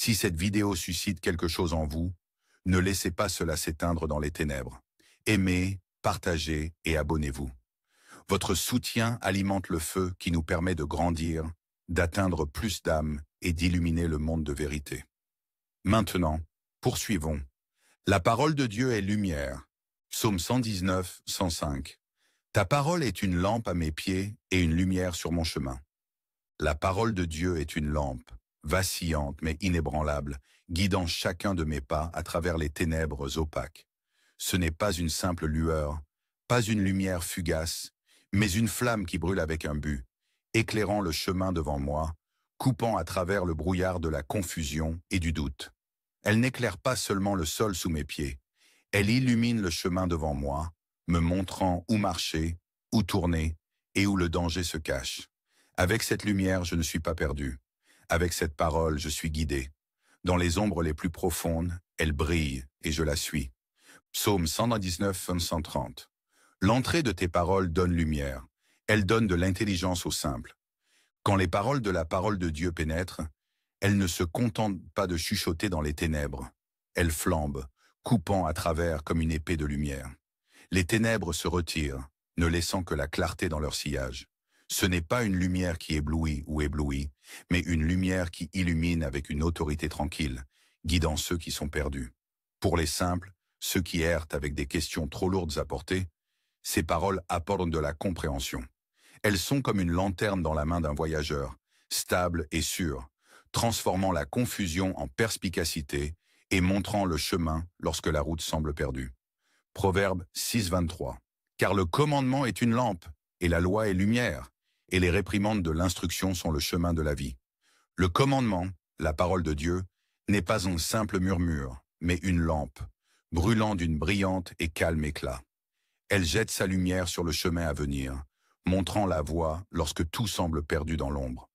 Si cette vidéo suscite quelque chose en vous, ne laissez pas cela s'éteindre dans les ténèbres. Aimez, partagez et abonnez-vous. Votre soutien alimente le feu qui nous permet de grandir, d'atteindre plus d'âmes et d'illuminer le monde de vérité. Maintenant, poursuivons. La parole de Dieu est lumière. Psaume 119, 105. Ta parole est une lampe à mes pieds et une lumière sur mon chemin. La parole de Dieu est une lampe, vacillante mais inébranlable, guidant chacun de mes pas à travers les ténèbres opaques. Ce n'est pas une simple lueur, pas une lumière fugace, mais une flamme qui brûle avec un but, éclairant le chemin devant moi, coupant à travers le brouillard de la confusion et du doute. Elle n'éclaire pas seulement le sol sous mes pieds, elle illumine le chemin devant moi, me montrant où marcher, où tourner et où le danger se cache. Avec cette lumière, je ne suis pas perdu. Avec cette parole, je suis guidé. Dans les ombres les plus profondes, elle brille et je la suis. Psaume 119, 130. L'entrée de tes paroles donne lumière. Elle donne de l'intelligence aux simples. Quand les paroles de la parole de Dieu pénètrent, elles ne se contentent pas de chuchoter dans les ténèbres. Elles flambent, coupant à travers comme une épée de lumière. Les ténèbres se retirent, ne laissant que la clarté dans leur sillage. Ce n'est pas une lumière qui éblouit ou éblouit, mais une lumière qui illumine avec une autorité tranquille, guidant ceux qui sont perdus. Pour les simples, ceux qui errent avec des questions trop lourdes à porter, ces paroles apportent de la compréhension. Elles sont comme une lanterne dans la main d'un voyageur, stable et sûre, transformant la confusion en perspicacité et montrant le chemin lorsque la route semble perdue. Proverbe 6, 23. Car le commandement est une lampe, et la loi est lumière, et les réprimandes de l'instruction sont le chemin de la vie. Le commandement, la parole de Dieu, n'est pas un simple murmure, mais une lampe, brûlant d'une brillante et calme éclat. Elle jette sa lumière sur le chemin à venir, montrant la voie lorsque tout semble perdu dans l'ombre.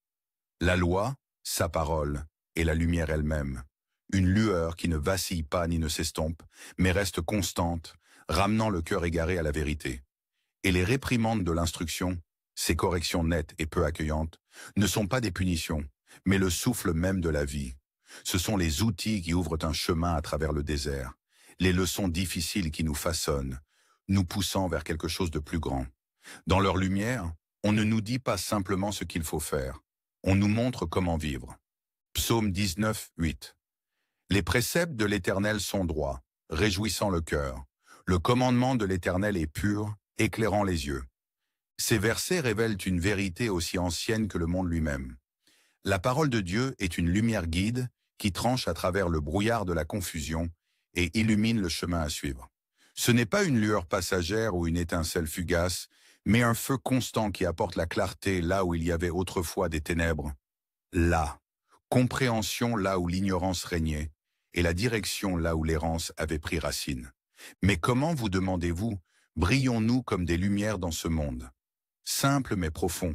La loi, sa parole, est la lumière elle-même, une lueur qui ne vacille pas ni ne s'estompe, mais reste constante, ramenant le cœur égaré à la vérité. Et les réprimandes de l'instruction, ces corrections nettes et peu accueillantes, ne sont pas des punitions, mais le souffle même de la vie. Ce sont les outils qui ouvrent un chemin à travers le désert, les leçons difficiles qui nous façonnent, nous poussant vers quelque chose de plus grand. Dans leur lumière, on ne nous dit pas simplement ce qu'il faut faire, on nous montre comment vivre. Psaume 19, 8. Les préceptes de l'Éternel sont droits, réjouissant le cœur. Le commandement de l'Éternel est pur, éclairant les yeux. Ces versets révèlent une vérité aussi ancienne que le monde lui-même. La parole de Dieu est une lumière guide qui tranche à travers le brouillard de la confusion et illumine le chemin à suivre. Ce n'est pas une lueur passagère ou une étincelle fugace, mais un feu constant qui apporte la clarté là où il y avait autrefois des ténèbres. Là, compréhension là où l'ignorance régnait, et la direction là où l'errance avait pris racine. Mais comment, vous demandez-vous, brillons-nous comme des lumières dans ce monde? Simple mais profond,